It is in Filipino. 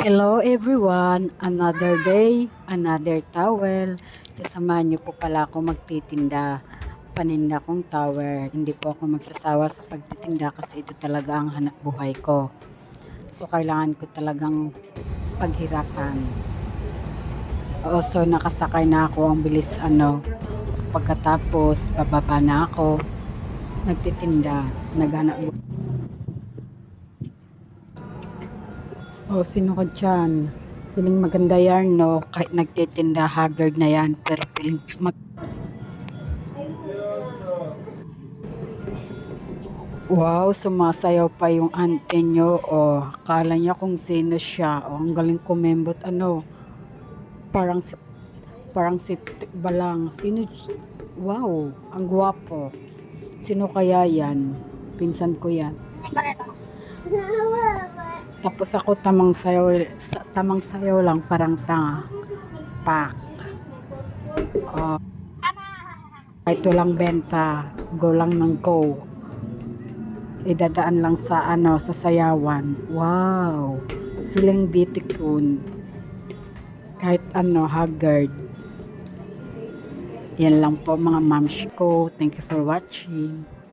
Hello everyone! Another day, another towel. Sasamahan niyo po pala ako magtitinda. Paninda kong tower. Hindi po ako magsasawa sa pagtitinda kasi ito talaga ang hanap buhay ko. So kailangan ko talagang paghirapan. So nakasakay na ako, ang bilis So pagkatapos bababa na ako. Nagtitinda, naghanap buhay. Sino ka dyan? Feeling maganda yan, no? Kahit nagtitinda, haggard na yan. Pero feeling Wow, sumasayaw pa yung ante nyo. Akala niya kung sino siya. Ang galing kumembot, Parang si, parang si Balang. Wow, ang gwapo. Sino kaya yan? Pinsan ko yan. Tapos ako tamang sayaw lang, parang tanga. Pak. Kahit walang benta, go lang ng go. Idadaan lang sa sayawan. Wow. Feeling beautiful. Kahit haggard. Yan lang po mga moms ko. Thank you for watching.